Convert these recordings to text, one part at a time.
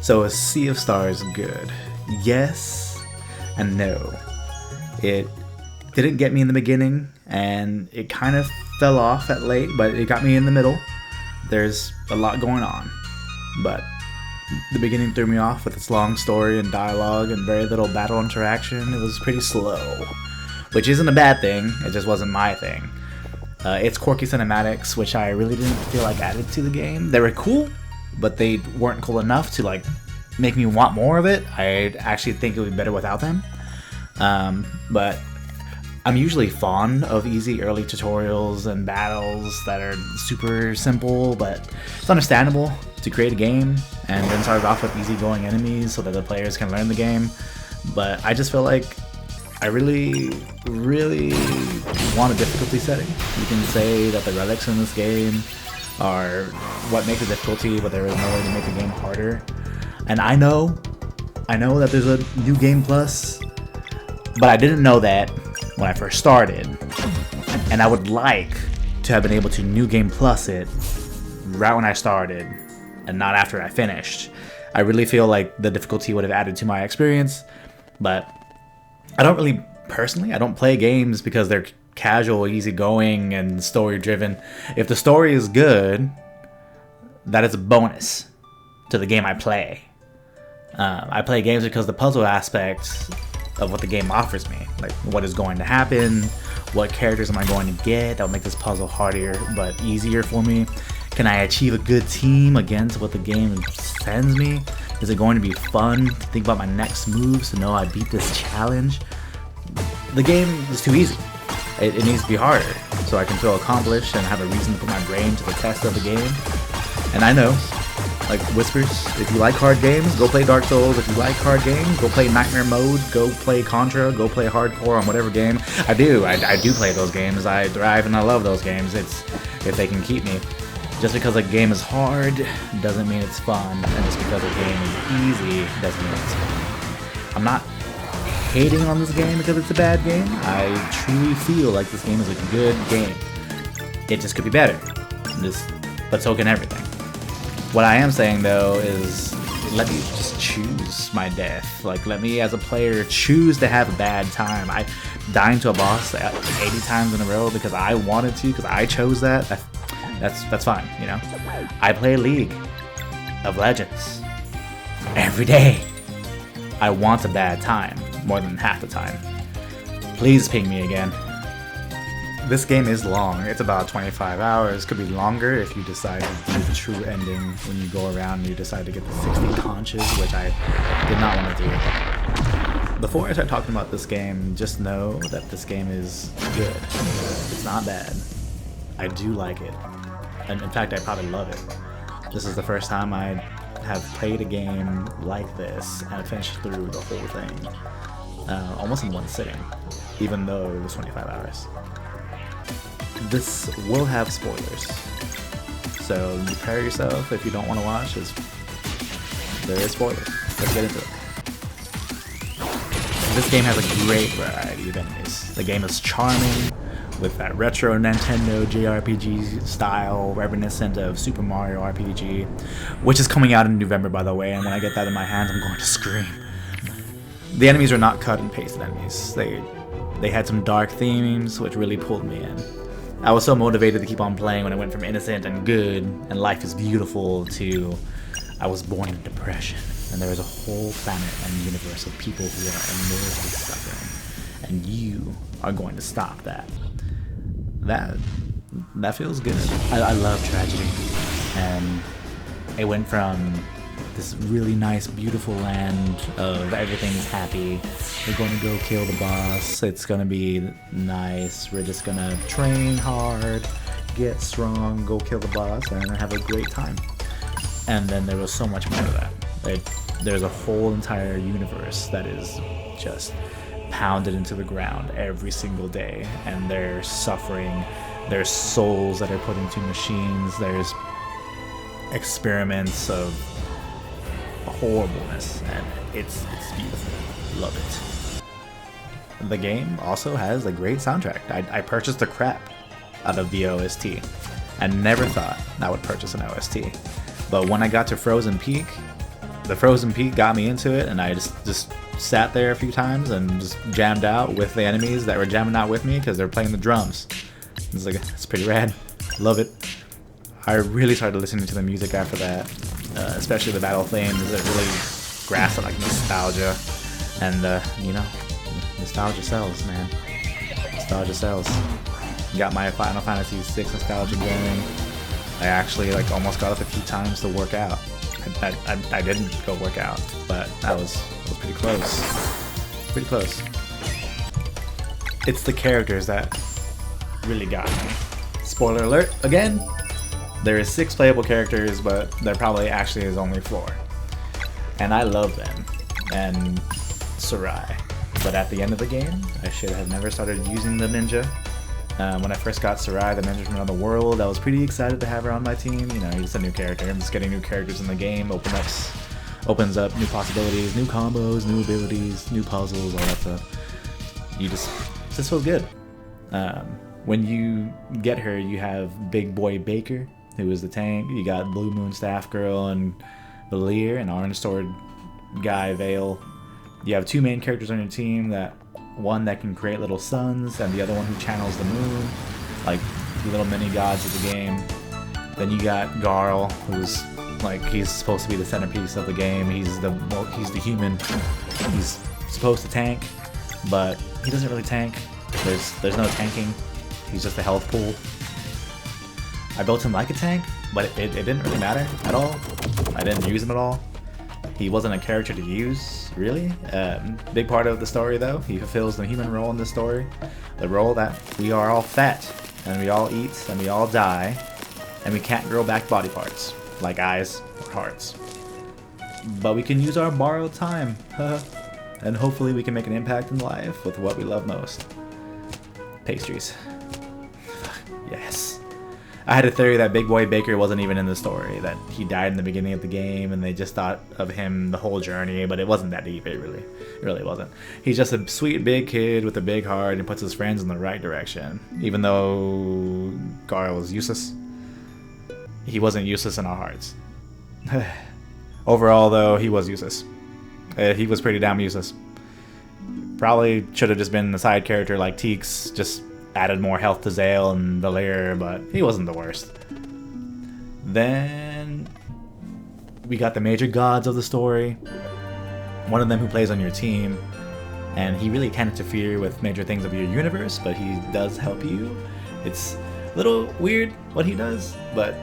So a Sea of Stars good. Yes and no. It didn't get me in the beginning, and it kind of fell off at late, but it got me in the middle. There's a lot going on, but the beginning threw me off with its long story and dialogue and very little battle interaction. It was pretty slow, which isn't a bad thing. It just wasn't my thing. Its quirky cinematics, which I really didn't feel like added to the game. They were cool, but they weren't cool enough to like make me want more of it. I actually think it would be better without them. But I'm usually fond of easy early tutorials and battles that are super simple, but it's understandable to create a game and then start off with easygoing enemies so that the players can learn the game. But I just feel like I really want a difficulty setting. You can say that the relics in this game are what make the difficulty, but there is no way to make the game harder. And I know that there's a new game plus, but I didn't know that when I first started. And I would like to have been able to new game plus it right when I started and not after I finished. I really feel like the difficulty would have added to my experience, but I don't play games because they're casual, easygoing, and story-driven. If the story is good, that is a bonus to the game I play. I play games because the puzzle aspect of what the game offers me, like what is going to happen, what characters am I going to get that will make this puzzle harder but easier for me. Can I achieve a good team against what the game sends me? Is it going to be fun to think about my next moves to know I beat this challenge? The game is too easy. It needs to be harder so I can feel accomplished and have a reason to put my brain to the test of the game. And I know, like Whispers, if you like hard games, go play Dark Souls. If you like hard games, go play Nightmare Mode, go play Contra, go play Hardcore on whatever game. I do play those games. I thrive and I love those games. It's if they can keep me. Just because a game is hard doesn't mean it's fun, and just because a game is easy doesn't mean it's fun. I'm not hating on this game because it's a bad game. I truly feel like this game is a good game. It just could be better. But so can everything. What I am saying though is let me just choose my death. Like let me as a player choose to have a bad time. I dying to a boss 80 times in a row because I wanted to, because I chose that. That's fine, you know. I play League of Legends every day. I want a bad time more than half the time. Please ping me again. This game is long. It's about 25 hours. Could be longer if you decide to do the true ending when you go around and you decide to get the 60 conches, which I did not want to do. Before I start talking about this game, just know that this game is good. It's not bad. I do like it. And in fact, I probably love it. This is the first time I have played a game like this and finished through the whole thing. Almost in one sitting, even though it was 25 hours. This will have spoilers, so prepare yourself if you don't want to watch. There is spoilers. Let's get into it. This game has a great variety of enemies. The game is charming, with that retro Nintendo JRPG style reminiscent of Super Mario RPG, which is coming out in November, by the way, and when I get that in my hands, I'm going to scream. The enemies are not cut and pasted enemies. They had some dark themes, which really pulled me in. I was so motivated to keep on playing when it went from innocent and good and life is beautiful to I was born in depression, and there is a whole planet and universe of people who are immersed in suffering, and you are going to stop that. That feels good. I love tragedy, and it went from this really nice, beautiful land of everything's happy. We're going to go kill the boss. It's going to be nice. We're just going to train hard, get strong, go kill the boss, and have a great time. And then there was so much more to that. There's a whole entire universe that is just pounded into the ground every single day, and they're suffering. There's souls that are put into machines. There's experiments of horribleness, and it's beautiful. Love it. The game also has a great soundtrack. I purchased the crap out of the OST. I never thought I would purchase an OST, but when I got to Frozen Peak, the Frozen Peak got me into it, and I just sat there a few times and just jammed out with the enemies that were jamming out with me because they're playing the drums. It's like, it's pretty rad. Love it. I really started listening to the music after that, especially the battle themes. It really grasped at like nostalgia, and you know, nostalgia sells, man. Nostalgia sells. Got my Final Fantasy VI nostalgia going. I actually like almost got up a few times to work out. I didn't go work out, but that was pretty close. Pretty close. It's the characters that really got me. Spoiler alert again. There is 6 playable characters, but there probably actually is only 4. And I love them. And Serai. But at the end of the game, I should have never started using the ninja. When I first got Serai, the ninja from another world, I was pretty excited to have her on my team. You know, he's a new character. I'm just getting new characters in the game. Opens up new possibilities, new combos, new abilities, new puzzles, all that stuff. Just feels good. When you get her, you have Big Boy Baker, who is the tank. You got Blue Moon Staff Girl and Valir, and Orange Sword Guy Vale. You have 2 main characters on your team, one that can create little suns, and the other one who channels the moon, like the little mini gods of the game. Then you got Garl, who's like, he's supposed to be the centerpiece of the game. He's the human. He's supposed to tank, but he doesn't really tank. There's no tanking. He's just a health pool. I built him like a tank, but it didn't really matter at all. I didn't use him at all. He wasn't a character to use, really. Big part of the story, though. He fulfills the human role in the story. The role that we are all fat, and we all eat, and we all die, and we can't grow back body parts, like eyes or hearts. But we can use our borrowed time, and hopefully we can make an impact in life with what we love most. Pastries. Yes. I had a theory that Big Boy Baker wasn't even in the story, that he died in the beginning of the game and they just thought of him the whole journey, but it wasn't that deep. It really wasn't. He's just a sweet big kid with a big heart and puts his friends in the right direction. Even though Garl was useless, he wasn't useless in our hearts. Overall, though, he was useless. He was pretty damn useless. Probably should have just been a side character like Teeks, just added more health to Zale and Valir, but he wasn't the worst. Then we got the major gods of the story. One of them who plays on your team, and he really can't interfere with major things of your universe, but he does help you. It's a little weird what he does, but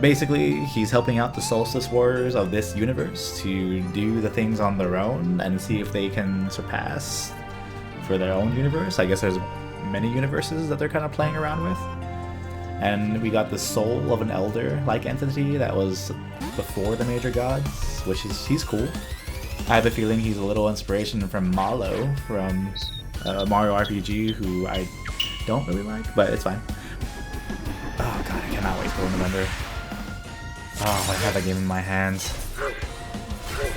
basically he's helping out the Solstice Warriors of this universe to do the things on their own and see if they can surpass for their own universe. I guess there's many universes that they're kind of playing around with. And we got the soul of an elder-like entity that was before the major gods, which he's cool. I have a feeling he's a little inspiration from Malo from Mario RPG, who I don't really like, but it's fine. Oh god, I cannot wait for November. Oh, I have that game in my hands.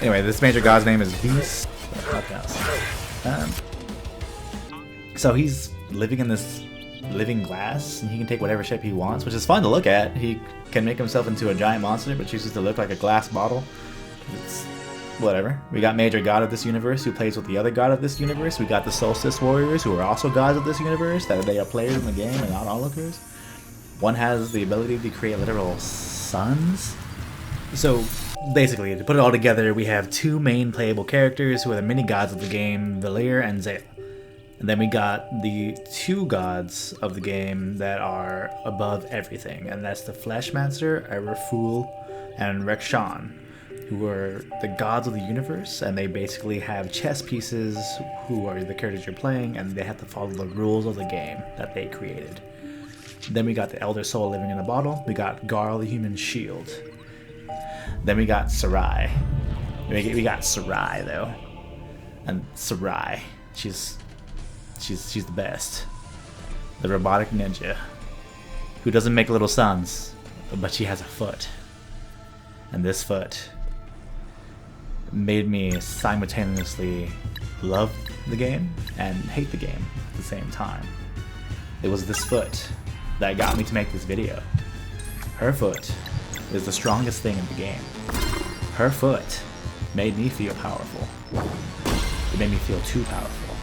Anyway, this major god's name is Beast. So he's living in this living glass, and he can take whatever shape he wants, which is fun to look at. He can make himself into a giant monster, but chooses to look like a glass bottle. It's whatever. We got Major God of this universe, who plays with the other god of this universe. We got the Solstice Warriors, who are also gods of this universe, that they are players in the game and not onlookers. One has the ability to create literal suns. So basically, to put it all together, we have 2 main playable characters who are the mini gods of the game, Valir and Zale. And then we got the 2 gods of the game that are above everything, and that's the Fleshmancer, Ereful, and Rekshan, who are the gods of the universe, and they basically have chess pieces who are the characters you're playing, and they have to follow the rules of the game that they created. Then we got the Elder Soul living in a bottle. We got Garl, the human shield. Then we got Serai. We got Serai, though. And Serai, she's the best. The robotic ninja who doesn't make little suns, but she has a foot. And this foot made me simultaneously love the game and hate the game at the same time. It was this foot that got me to make this video. Her foot is the strongest thing in the game. Her foot made me feel powerful. It made me feel too powerful.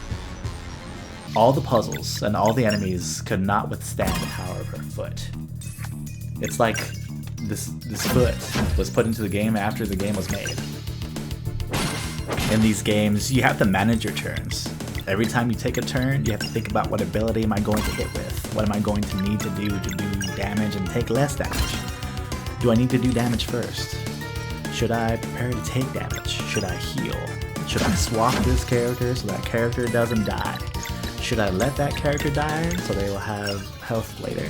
All the puzzles and all the enemies could not withstand the power of her foot. It's like this foot was put into the game after the game was made. In these games, you have to manage your turns. Every time you take a turn, you have to think about what ability am I going to hit with? What am I going to need to do damage and take less damage? Do I need to do damage first? Should I prepare to take damage? Should I heal? Should I swap this character so that character doesn't die? Should I let that character die so they will have health later?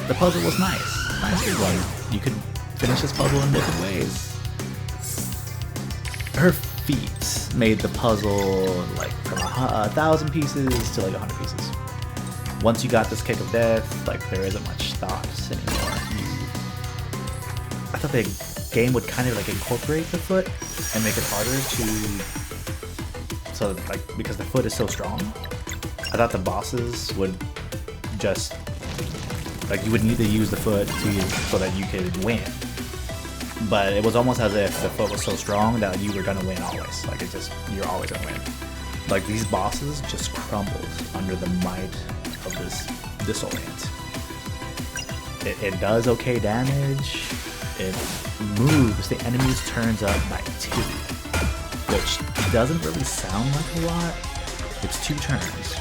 The puzzle was nice. Nice one. You could finish this puzzle in different ways. Her feet made the puzzle like from 1,000 pieces to like 100 pieces. Once you got this kick of death, like there isn't much thought anymore. I thought the game would kind of like incorporate the foot and make it harder to, so like because the foot is so strong, I thought the bosses would just like you would need to use the foot so that you could win. But it was almost as if the foot was so strong that you were gonna win always. Like you're always gonna win. Like these bosses just crumbled under the might of this disorient. It does okay damage. It moves the enemy's turns up by 2, which doesn't really sound like a lot. It's 2 turns,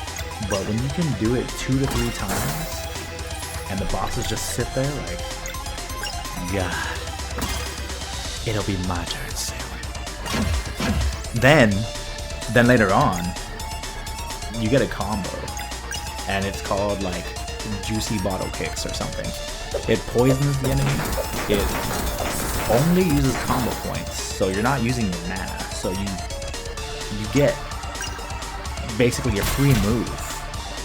but when you can do it 2 to 3 times, and the bosses just sit there like, God, it'll be my turn soon. Then later on, you get a combo, and it's called like juicy bottle kicks or something. It poisons the enemy. It only uses combo points, so you're not using your mana. So you get basically your free move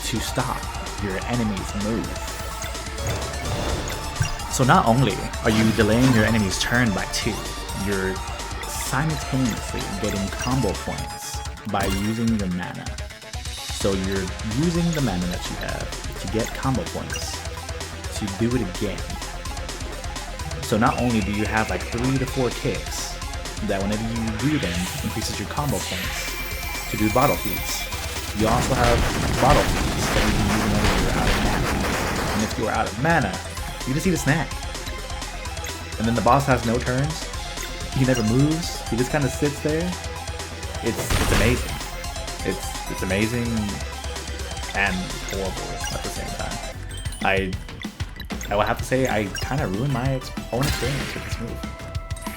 to stop your enemy's move. So not only are you delaying your enemy's turn by 2, you're simultaneously getting combo points by using your mana. So you're using the mana that you have to get combo points to do it again. So not only do you have like 3 to 4 kicks that whenever you do them increases your combo points to do bottle feeds, you also have bottle feeds that you can use whenever you're out of mana. And if you're out of mana, you just eat a snack. And then the boss has no turns. He never moves. He just kind of sits there. It's amazing. It's amazing and horrible at the same time. I will have to say I kind of ruined my own experience with this move.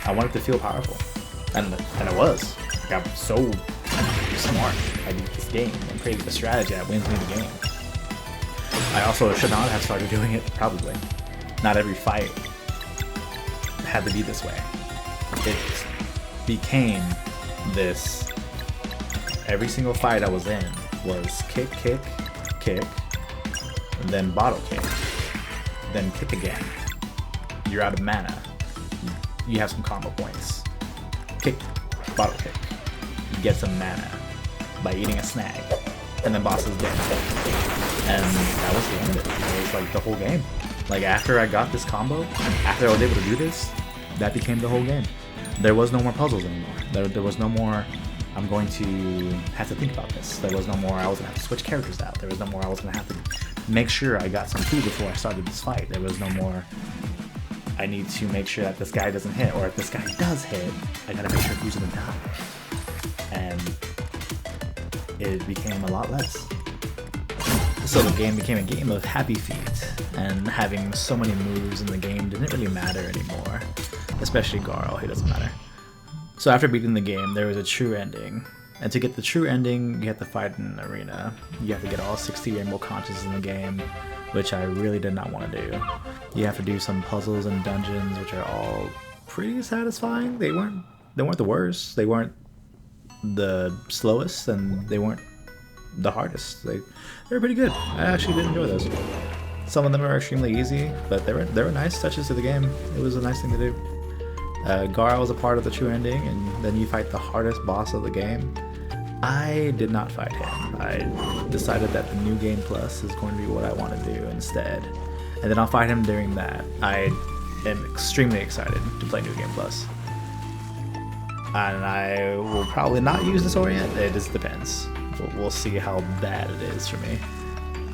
I wanted to feel powerful, and it was. Like, I'm so smart. I beat this game and created a strategy that wins me the game. I also should not have started doing it, probably. Not every fight had to be this way. It became this. Every single fight I was in was kick, kick, kick, and then bottle kick, then kick again. You're out of mana. You have some combo points. Kick, bottle kick. You get some mana by eating a snag, and then boss is dead. And that was the end of it. It was like the whole game. Like after I got this combo, after I was able to do this, that became the whole game. There was no more puzzles anymore. There was no more, I'm going to have to think about this. There was no more, I was going to have to switch characters out. There was no more, I was going to have to make sure I got some food before I started this fight. There was no more, I need to make sure that this guy doesn't hit, or if this guy does hit, I gotta make sure who's going to die. And it became a lot less. So the game became a game of happy feet, and having so many moves in the game didn't really matter anymore. Especially Garl, he doesn't matter. So after beating the game, there was a true ending. And to get the true ending, you have to fight in an arena. You have to get all 60 rainbow conches in the game, which I really did not want to do. You have to do some puzzles and dungeons, which are all pretty satisfying. They weren't the worst. They weren't the slowest, and they weren't the hardest. They were pretty good. I actually did enjoy those. Some of them are extremely easy, but they were nice touches to the game. It was a nice thing to do. Garl was a part of the true ending, and then you fight the hardest boss of the game. I did not fight him. I decided that the New Game Plus is going to be what I want to do instead. And then I'll fight him during that. I am extremely excited to play New Game Plus. and I will probably not use Disorient. It just depends. We'll see how bad it is for me.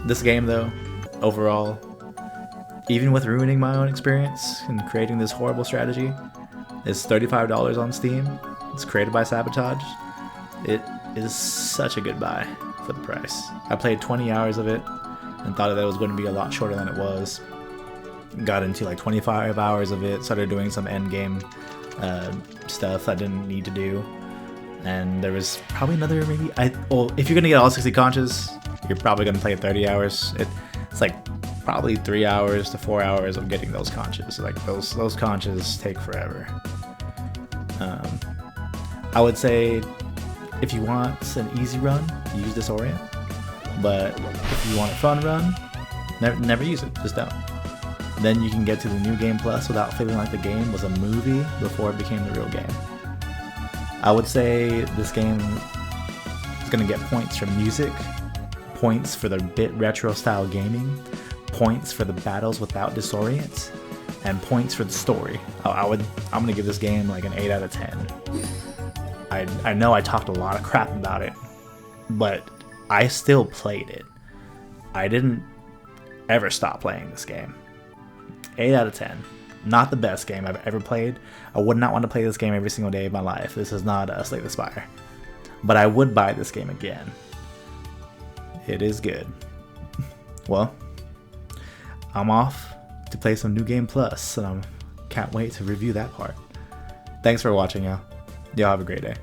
This game, though, overall, even with ruining my own experience and creating this horrible strategy, is $35 on Steam. It's created by Sabotage. It is such a good buy for the price. I played 20 hours of it and thought that it was going to be a lot shorter than it was. Got into like 25 hours of it, started doing some end game stuff I didn't need to do, and there was probably another maybe if you're gonna get all 60 conches, you're probably gonna play 30 hours. It's like probably 3 hours to 4 hours of getting those conches. Like those conches take forever. I would say if you want an easy run, use Disorient, but if you want a fun run, never use it. Just don't. Then you can get to the New Game Plus without feeling like the game was a movie before it became the real game. I would say this game is going to get points for music, points for the bit retro style gaming, points for the battles without Disorient, and points for the story. I'm going to give this game like an 8 out of 10. I know I talked a lot of crap about it, but I still played it. I didn't ever stop playing this game. 8 out of 10. Not the best game I've ever played. I would not want to play this game every single day of my life. This is not a Slay the Spire. But I would buy this game again. It is good. Well, I'm off to play some New Game Plus, and I can't wait to review that part. Thanks for watching, y'all. Y'all have a great day.